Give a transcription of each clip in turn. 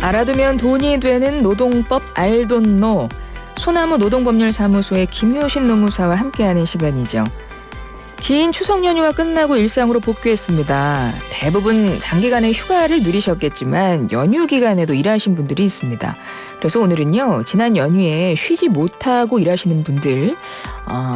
알아두면 돈이 되는 노동법 알돈노. 소나무 노동법률사무소의 김효신 노무사와 함께하는 시간이죠. 긴 추석 연휴가 끝나고 일상으로 복귀했습니다. 대부분 장기간의 휴가를 누리셨겠지만 연휴 기간에도 일하신 분들이 있습니다. 그래서 오늘은요, 지난 연휴에 쉬지 못하고 일하시는 분들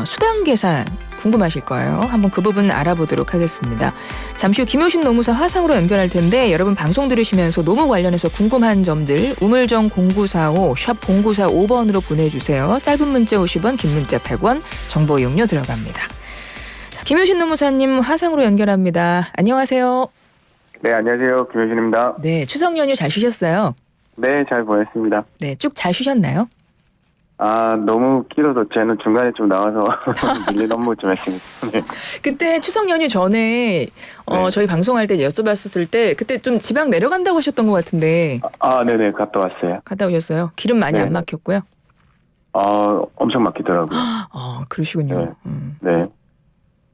수당 계산 궁금하실 거예요. 한번 그 부분 알아보도록 하겠습니다. 잠시 후 김효신 노무사 화상으로 연결할 텐데 여러분 방송 들으시면서 노무 관련해서 궁금한 점들 우물정 0945 샵 0945번으로 보내주세요. 짧은 문자 50원, 긴 문자 100원, 정보 이용료 들어갑니다. 자, 김효신 노무사님 화상으로 연결합니다. 안녕하세요. 네, 안녕하세요. 김효신입니다. 네, 추석 연휴 잘 쉬셨어요? 네, 잘 보냈습니다. 네, 쭉 잘 쉬셨나요? 너무 길어서 저는 중간에 좀 나와서 밀린 업무 좀 했습니다. 네. 그때 추석 연휴 전에 네. 저희 방송할 때 여쭤봤었을 때 그때 좀 지방 내려간다고 하셨던 것 같은데 네네, 갔다 왔어요. 갔다 오셨어요? 기름 많이 네. 안 막혔고요? 엄청 막히더라고요. 그러시군요. 네.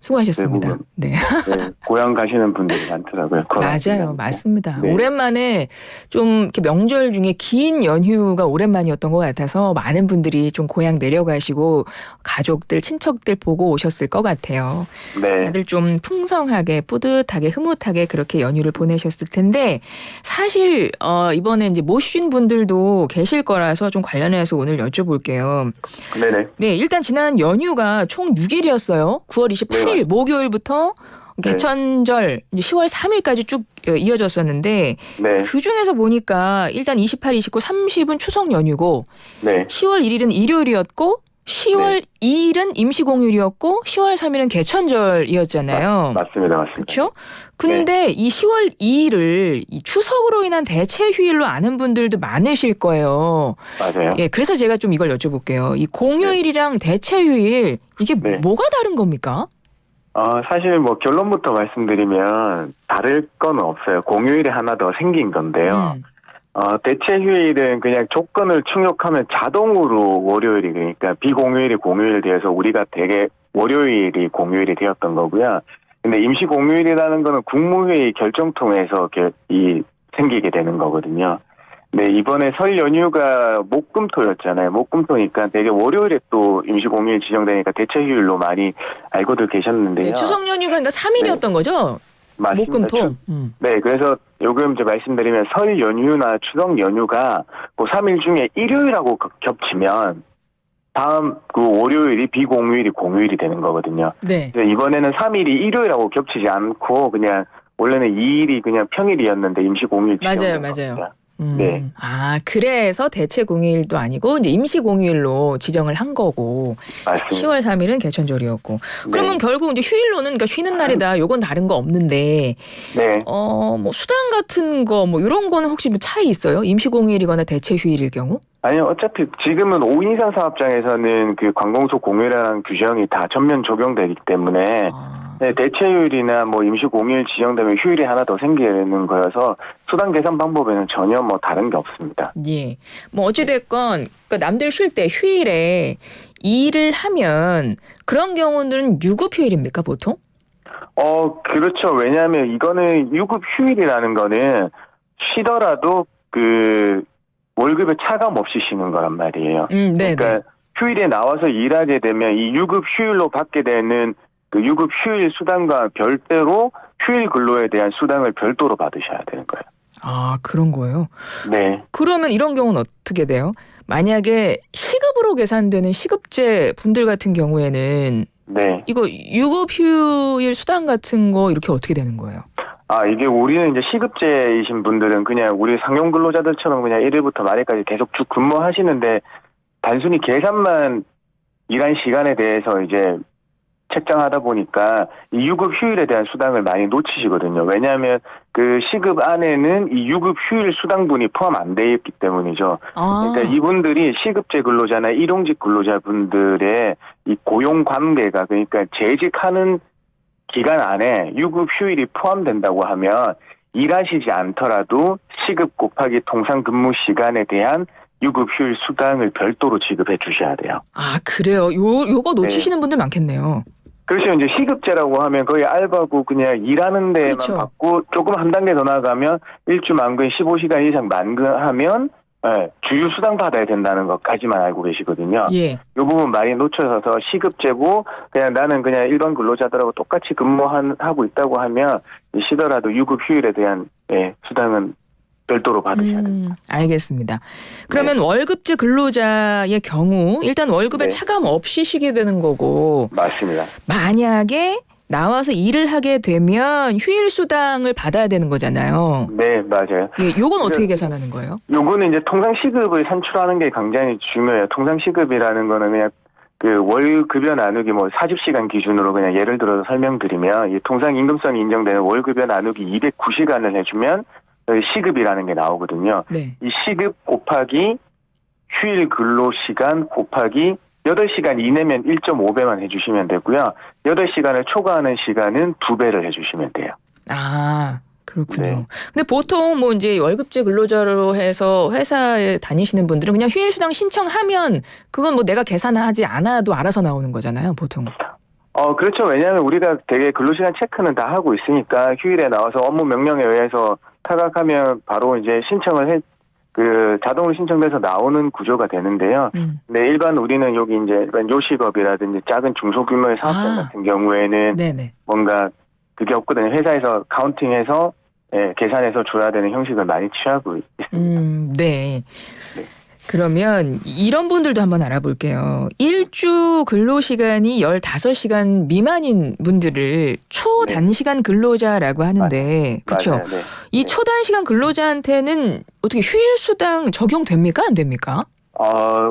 수고하셨습니다. 대부분. 네. 네, 고향 가시는 분들이 많더라고요. 맞아요. 맞습니다. 네. 오랜만에 좀 이렇게 명절 중에 긴 연휴가 오랜만이었던 것 같아서 많은 분들이 좀 고향 내려가시고 가족들, 친척들 보고 오셨을 것 같아요. 네. 다들 좀 풍성하게, 뿌듯하게, 흐뭇하게 그렇게 연휴를 보내셨을 텐데 사실 이번에 이제 못 쉰 분들도 계실 거라서 좀 관련해서 오늘 여쭤볼게요. 네네. 네, 일단 지난 연휴가 총 6일이었어요. 9월 28일 목요일부터 개천절 이제 10월 3일까지 쭉 이어졌었는데 네. 그중에서 보니까 일단 28, 29, 30은 추석 연휴고 네. 10월 1일은 일요일이었고 10월 2일은 임시공휴일이었고 10월 3일은 개천절이었잖아요. 맞습니다. 그렇죠? 근데 이 10월 2일을 이 추석으로 인한 대체 휴일로 아는 분들도 많으실 거예요. 맞아요. 예, 그래서 제가 좀 이걸 여쭤볼게요. 이 공휴일이랑 대체 휴일 이게 네. 뭐가 다른 겁니까? 사실 뭐 결론부터 말씀드리면 다를 건 없어요. 공휴일이 하나 더 생긴 건데요. 대체 휴일은 그냥 조건을 충족하면 자동으로 월요일이 그러니까 비공휴일이 공휴일이 되어서 우리가 되게 월요일이 공휴일이 되었던 거고요. 근데 임시 공휴일이라는 거는 국무회의 결정 통해서 생기게 되는 거거든요. 네, 이번에 설 연휴가 목금토였잖아요. 목금토니까 되게 월요일에 또 임시 공휴일 지정되니까 대체 휴일로 많이 알고들 계셨는데요. 네, 추석 연휴가 그러니까 3일이었던 거죠? 맞습니다. 목금토. 네, 그래서 요금 이제 말씀드리면 설 연휴나 추석 연휴가 그 3일 중에 일요일하고 겹치면 다음 그 월요일이 비공휴일이 공휴일이 되는 거거든요. 네. 이번에는 3일이 일요일하고 겹치지 않고 그냥 원래는 2일이 그냥 평일이었는데 임시 공휴일 지정된 맞아요. 네. 그래서 대체 공휴일도 아니고 이제 임시 공휴일로 지정을 한 거고 맞습니다. 10월 3일은 개천절이었고 그러면 네. 결국 이제 휴일로는 그러니까 쉬는 날이다. 요건 다른 거 없는데 네. 뭐 수당 같은 거 뭐 이런 거는 혹시 뭐 차이 있어요? 임시 공휴일이거나 대체 휴일일 경우? 아니요, 어차피 지금은 5인 이상 사업장에서는 그 관공서 공휴일이라는 규정이 다 전면 적용되기 때문에 네, 대체휴일이나 뭐 임시 공휴일 지정되면 휴일이 하나 더 생기는 거여서 수당 계산 방법에는 전혀 뭐 다른 게 없습니다. 예. 뭐 어찌됐건 그러니까 남들 쉴 때 휴일에 일을 하면 그런 경우는 유급 휴일입니까 보통? 그렇죠. 왜냐하면 이거는 유급 휴일이라는 거는 쉬더라도 그 월급에 차감 없이 쉬는 거란 말이에요. 네. 그러니까 휴일에 나와서 일하게 되면 이 유급 휴일로 받게 되는 그 유급 휴일 수당과 별도로 휴일 근로에 대한 수당을 별도로 받으셔야 되는 거예요. 그런 거예요? 네. 그러면 이런 경우는 어떻게 돼요? 만약에 시급으로 계산되는 시급제 분들 같은 경우에는 네. 이거 유급 휴일 수당 같은 거 이렇게 어떻게 되는 거예요? 이게 우리는 이제 시급제이신 분들은 그냥 우리 상용 근로자들처럼 그냥 1일부터 말일까지 계속 쭉 근무하시는데 단순히 계산만 일한 시간에 대해서 이제 책정하다 보니까 이 유급 휴일에 대한 수당을 많이 놓치시거든요. 왜냐하면 그 시급 안에는 이 유급 휴일 수당분이 포함 안 돼 있기 때문이죠. 그러니까 이분들이 시급제 근로자나 일용직 근로자분들의 이 고용 관계가 그러니까 재직하는 기간 안에 유급 휴일이 포함된다고 하면 일하시지 않더라도 시급 곱하기 통상 근무 시간에 대한 유급 휴일 수당을 별도로 지급해 주셔야 돼요. 그래요? 요거 놓치시는 분들 많겠네요. 그렇죠. 이제 시급제라고 하면 거의 알바고 그냥 일하는 데만 그렇죠. 받고 조금 한 단계 더 나아가면 일주 만근 15시간 이상 만근하면 주휴 수당 받아야 된다는 것까지만 알고 계시거든요. 예. 이 부분 많이 놓쳐서 시급제고 그냥 나는 그냥 일반 근로자들하고 똑같이 근무하고 있다고 하면 쉬더라도 유급 휴일에 대한 수당은 별도로 받으셔야 됩니다. 알겠습니다. 그러면 월급제 근로자의 경우 일단 월급에 네. 차감 없이 쉬게 되는 거고 맞습니다. 만약에 나와서 일을 하게 되면 휴일 수당을 받아야 되는 거잖아요. 네, 맞아요. 예, 요건 어떻게 계산하는 거예요? 요거는 이제 통상 시급을 산출하는 게 굉장히 중요해요. 통상 시급이라는 거는 그냥 그 월 급여 나누기 40시간 기준으로 그냥 예를 들어서 설명드리면 이 통상 임금성이 인정되는 월 급여 나누기 209시간을 해주면 시급이라는 게 나오거든요. 네. 이 시급 곱하기 휴일 근로 시간 곱하기 8시간 이내면 1.5배만 해주시면 되고요. 8시간을 초과하는 시간은 2배를 해주시면 돼요. 아, 그렇군요. 네. 근데 보통 뭐 이제 월급제 근로자로 해서 회사에 다니시는 분들은 그냥 휴일 수당 신청하면 그건 뭐 내가 계산하지 않아도 알아서 나오는 거잖아요, 보통. 그렇죠. 왜냐하면 우리가 되게 근로시간 체크는 다 하고 있으니까 휴일에 나와서 업무 명령에 의해서 타각하면 바로 이제 자동으로 신청돼서 나오는 구조가 되는데요. 네, 일반 우리는 여기 이제 일반 요식업이라든지 작은 중소규모의 사업장 같은 경우에는 네네. 뭔가 그게 없거든요. 회사에서 카운팅해서 계산해서 줘야 되는 형식을 많이 취하고 있습니다. 네. 네. 그러면 이런 분들도 한번 알아볼게요. 일주 근로시간이 15시간 미만인 분들을 초단시간 근로자라고 하는데 그렇죠? 맞아요. 네. 이 초단시간 근로자한테는 어떻게 휴일 수당 적용됩니까? 안 됩니까?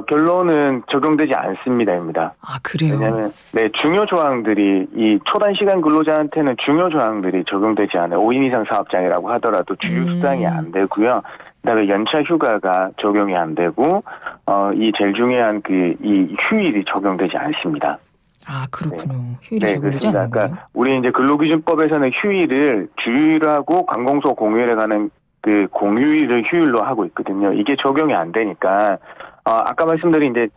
결론은 적용되지 않습니다입니다. 아, 그래요? 왜냐하면 중요 조항들이 이 초단시간 근로자한테는 중요 조항들이 적용되지 않아요. 5인 이상 사업장이라고 하더라도 주휴 수당이 안 되고요. 그다음에 연차 휴가가 적용이 안 되고 이 제일 중요한 이 휴일이 적용되지 않습니다. 아, 그렇군요. 휴일이 네, 적용되지 그렇습니다. 않는 거예요? 그러니까 우리 이제 근로기준법에서는 휴일을 주일하고 관공서 공휴일에 가는 그 공휴일을 휴일로 하고 있거든요. 이게 적용이 안 되니까 아까 말씀드린 이제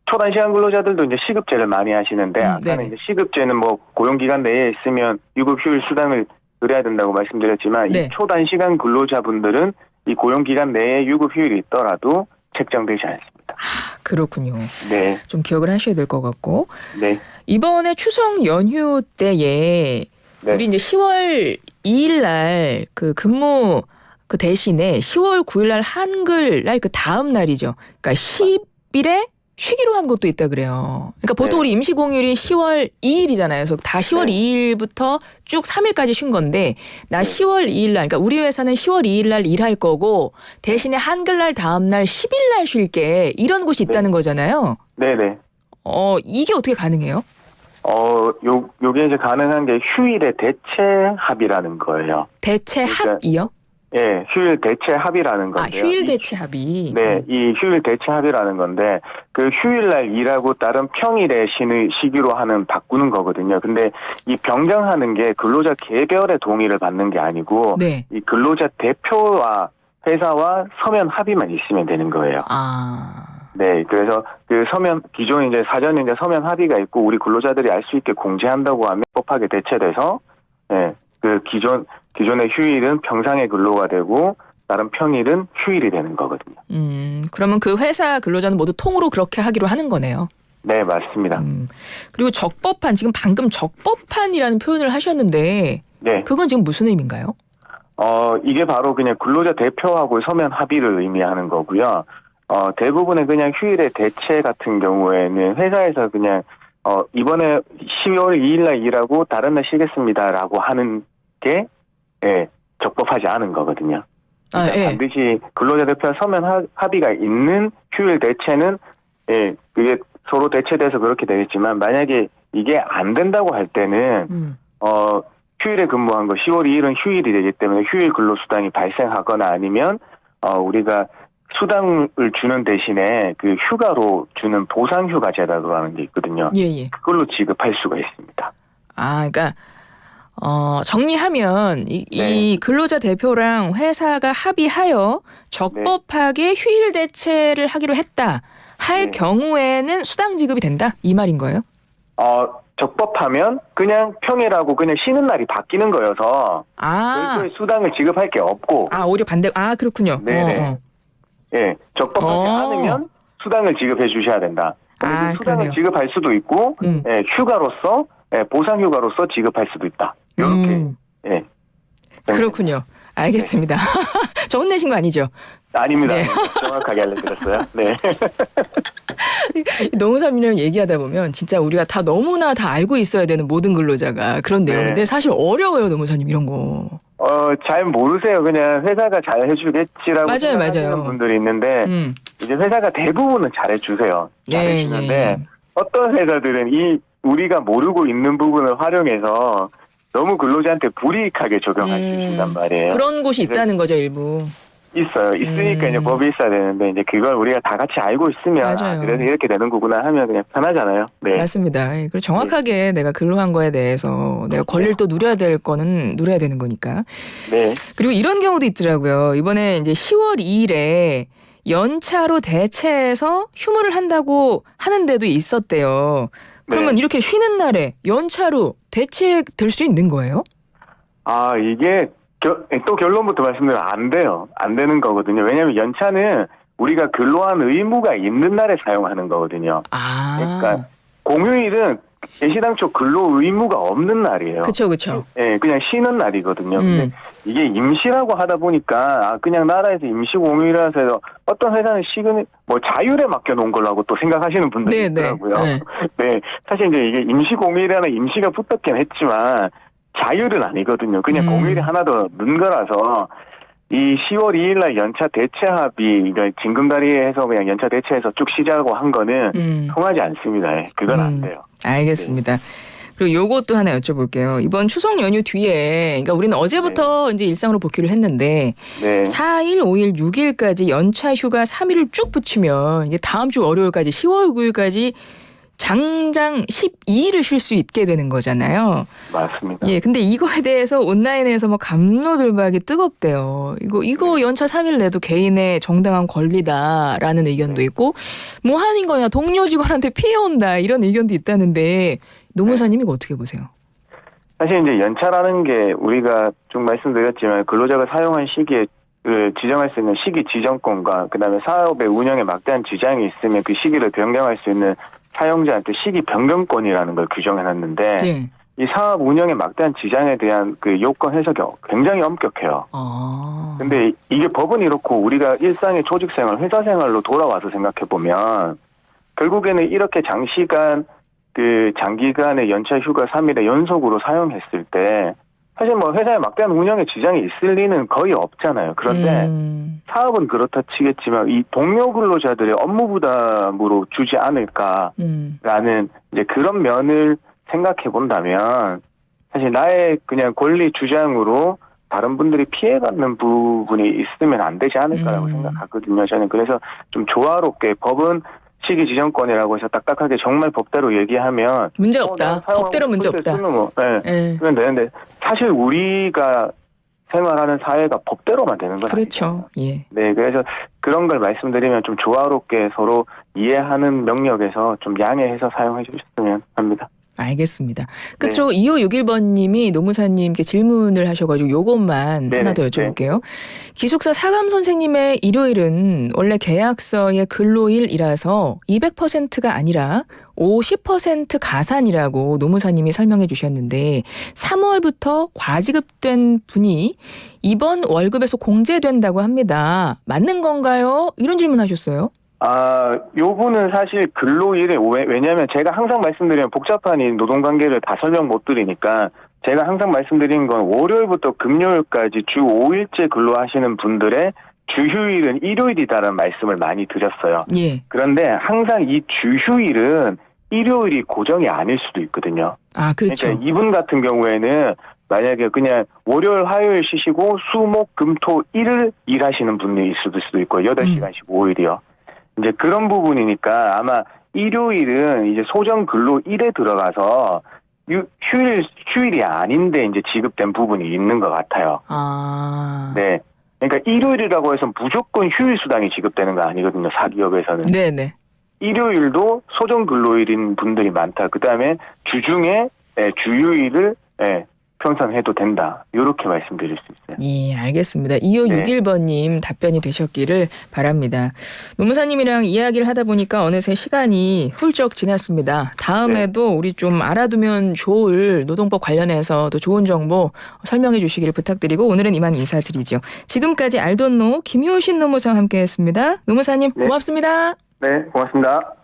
초단시간 근로자들도 이제 시급제를 많이 하시는데 아까는 이제 시급제는 뭐 고용기간 내에 있으면 유급 휴일 수당을 드려야 된다고 말씀드렸지만 이 초단시간 근로자분들은 이 고용기간 내에 유급 휴일이 있더라도 책정되지 않습니다. 아, 그렇군요. 네. 좀 기억을 하셔야 될 것 같고. 네. 이번에 추석 연휴 때에 우리 이제 10월 2일 날 그 근무 그 대신에 10월 9일 날 한글날 그 다음 날이죠. 그러니까 10일에 쉬기로 한 것도 있다 그래요. 그러니까 보통 우리 임시공휴일이 10월 2일이잖아요. 그래서 다 10월 2일부터 쭉 3일까지 쉰 건데 나 10월 2일 날 그러니까 우리 회사는 10월 2일 날 일할 거고 대신에 한글날 다음 날 10일 날 쉴게 이런 곳이 있다는 거잖아요. 네네. 이게 어떻게 가능해요? 요게 이제 가능한 게 휴일의 대체 합의라는 거예요. 대체 합이요? 예, 휴일 대체 합의라는 건데요. 휴일 대체 합의. 네, 이 휴일 대체 합의라는 건데 그 휴일날 일하고 다른 평일에 쉬기로 하는 바꾸는 거거든요. 근데 이 변경하는 게 근로자 개별의 동의를 받는 게 아니고 이 근로자 대표와 회사와 서면 합의만 있으면 되는 거예요. 네, 그래서 그 기존에 이제 사전에 이제 서면 합의가 있고 우리 근로자들이 알 수 있게 공지한다고 하면 법하게 대체돼서 그 기존의 휴일은 평상의 근로가 되고 다른 평일은 휴일이 되는 거거든요. 그러면 그 회사 근로자는 모두 통으로 그렇게 하기로 하는 거네요. 네, 맞습니다. 그리고 적법한 지금 방금 적법한이라는 표현을 하셨는데 그건 지금 무슨 의미인가요? 이게 바로 그냥 근로자 대표하고 서면 합의를 의미하는 거고요. 대부분의 그냥 휴일의 대체 같은 경우에는 회사에서 그냥 이번에 12월 2일 날 일하고 다른 날 쉬겠습니다라고 하는 게 적법하지 않은 거거든요. 그러니까 반드시 근로자 대표와 서면 합의가 있는 휴일 대체는 그게 서로 대체돼서 그렇게 되겠지만 만약에 이게 안 된다고 할 때는 휴일에 근무한 거 10월 2일은 휴일이 되기 때문에 휴일 근로수당이 발생하거나 아니면 우리가 수당을 주는 대신에 그 휴가로 주는 보상휴가제라고 하는 게 있거든요. 그걸로 지급할 수가 있습니다. 그러니까 정리하면 이 근로자 대표랑 회사가 합의하여 적법하게 휴일 대체를 하기로 했다. 할 경우에는 수당 지급이 된다. 이 말인 거예요? 적법하면 그냥 평일하고 그냥 쉬는 날이 바뀌는 거여서 별도의 수당을 지급할 게 없고. 오히려 반대. 그렇군요. 네네. 예, 적법하지 않으면 수당을 지급해 주셔야 된다. 수당을 그러네요. 지급할 수도 있고, 예, 휴가로서, 예, 보상 휴가로서 지급할 수도 있다. 이렇게. 예. 그렇군요. 알겠습니다. 저 혼내신 거 아니죠? 아닙니다. 네. 정확하게 알려드렸어요. 네. 노무사님이랑 얘기하다 보면 진짜 우리가 다 너무나 다 알고 있어야 되는 모든 근로자가 그런 내용인데 사실 어려워요, 노무사님 이런 거. 잘 모르세요. 그냥 회사가 잘 해주겠지라고 생각하시는 분들이 있는데 이제 회사가 대부분은 잘 해주세요. 잘 해주는데 어떤 회사들은 우리가 모르고 있는 부분을 활용해서 너무 근로자한테 불이익하게 적용할 수 있단 말이에요. 그런 곳이 있다는 거죠, 일부. 있어요. 있으니까 이제 법이 있어야 되는데 이제 그걸 우리가 다 같이 알고 있으면 그래서 이렇게 되는 거구나 하면 그냥 편하잖아요. 네. 맞습니다. 그리고 정확하게 내가 근로한 거에 대해서 내가 권리를 또 누려야 될 거는 누려야 되는 거니까. 네. 그리고 이런 경우도 있더라고요. 이번에 이제 10월 2일에 연차로 대체해서 휴무를 한다고 하는데도 있었대요. 그러면 이렇게 쉬는 날에 연차로 대체될 수 있는 거예요? 이게 또 결론부터 말씀드리면 안 돼요. 안 되는 거거든요. 왜냐하면 연차는 우리가 근로한 의무가 있는 날에 사용하는 거거든요. 그러니까 공휴일은 애시당초 근로 의무가 없는 날이에요. 그렇죠. 예, 그냥 쉬는 날이거든요. 근데 이게 임시라고 하다 보니까 그냥 나라에서 임시 공휴일이라서 해서 어떤 회사는 자율에 맡겨놓은 거라고 또 생각하시는 분들이 있더라고요. 네, 사실 이제 이게 임시 공휴일이라는 임시가 붙었긴 했지만 자율은 아니거든요. 그냥 공휴일이 하나 더 넣은 거라서 이 10월 2일 날 연차 대체 합의, 그러니까 징검다리에서 그냥 연차 대체해서 쭉 쉬자고 한 거는 통하지 않습니다. 그건 안 돼요. 알겠습니다. 그리고 요것도 하나 여쭤볼게요. 이번 추석 연휴 뒤에, 그러니까 우리는 어제부터 이제 일상으로 복귀를 했는데 4일, 5일, 6일까지 연차 휴가 3일을 쭉 붙이면 이게 다음 주 월요일까지 10월 9일까지 장장 12일을 쉴 수 있게 되는 거잖아요. 맞습니다. 예, 근데 이거에 대해서 온라인에서 감로들박이 뜨겁대요. 이거 연차 3일 내도 개인의 정당한 권리다라는 의견도 있고, 뭐 하는 거냐, 동료 직원한테 피해 온다 이런 의견도 있다는데 노무사님 이거 어떻게 보세요? 사실 이제 연차라는 게 우리가 좀 말씀드렸지만 근로자가 사용한 시기에 지정할 수 있는 시기 지정권과 그다음에 사업의 운영에 막대한 지장이 있으면 그 시기를 변경할 수 있는 사용자한테 시기 변경권이라는 걸 규정해놨는데 이 사업 운영에 막대한 지장에 대한 그 요건 해석이 굉장히 엄격해요. 근데 이게 법은 이렇고 우리가 일상의 조직생활, 회사생활로 돌아와서 생각해보면 결국에는 이렇게 장기간의 연차 휴가 3일에 연속으로 사용했을 때 사실 회사에 막대한 운영에 지장이 있을 리는 거의 없잖아요. 그런데 사업은 그렇다 치겠지만 이 동료 근로자들의 업무 부담으로 주지 않을까라는 이제 그런 면을 생각해 본다면 사실 나의 그냥 권리 주장으로 다른 분들이 피해받는 부분이 있으면 안 되지 않을까라고 생각하거든요. 저는 그래서 좀 조화롭게 법은 시기 지정권이라고 해서 딱딱하게 정말 법대로 얘기하면 문제 없다. 법대로 문제 없다. 그러면 되는데 사실 우리가 생활하는 사회가 법대로만 되는 건 그렇죠. 아니잖아요. 네, 그래서 그런 걸 말씀드리면 좀 조화롭게 서로 이해하는 영역에서 좀 양해해서 사용해 주셨으면 합니다. 알겠습니다. 끝으로 2561번님이 노무사님께 질문을 하셔가지고 요것만 하나 더 여쭤볼게요. 기숙사 사감 선생님의 일요일은 원래 계약서의 근로일이라서 200%가 아니라 50% 가산이라고 노무사님이 설명해 주셨는데 3월부터 과지급된 분이 이번 월급에서 공제된다고 합니다. 맞는 건가요? 이런 질문하셨어요. 요분은 사실 근로일에 왜냐하면 제가 항상 말씀드리면 복잡한 이 노동관계를 다 설명 못 드리니까 제가 항상 말씀드린 건 월요일부터 금요일까지 주 5일째 근로하시는 분들의 주휴일은 일요일이다라는 말씀을 많이 드렸어요. 그런데 항상 이 주휴일은 일요일이 고정이 아닐 수도 있거든요. 그렇죠. 그러니까 이분 같은 경우에는 만약에 그냥 월요일, 화요일 쉬시고 수, 목, 금, 토, 일을 일하시는 분이 있을 수도 있고 8시간씩 5일이요. 이제 그런 부분이니까 아마 일요일은 이제 소정 근로일에 들어가서 휴일이 아닌데 이제 지급된 부분이 있는 것 같아요. 네. 그러니까 일요일이라고 해서 무조건 휴일 수당이 지급되는 거 아니거든요. 사기업에서는. 네네. 일요일도 소정 근로일인 분들이 많다. 그다음에 주중에 주휴일을 평선 해도 된다. 이렇게 말씀드릴 수 있어요. 예, 알겠습니다. 2561번님 답변이 되셨기를 바랍니다. 노무사님이랑 이야기를 하다 보니까 어느새 시간이 훌쩍 지났습니다. 다음에도 우리 좀 알아두면 좋을 노동법 관련해서 또 좋은 정보 설명해 주시기를 부탁드리고 오늘은 이만 인사드리죠. 지금까지 알돈노 김효신 노무사와 함께했습니다. 노무사님 고맙습니다. 네, 고맙습니다.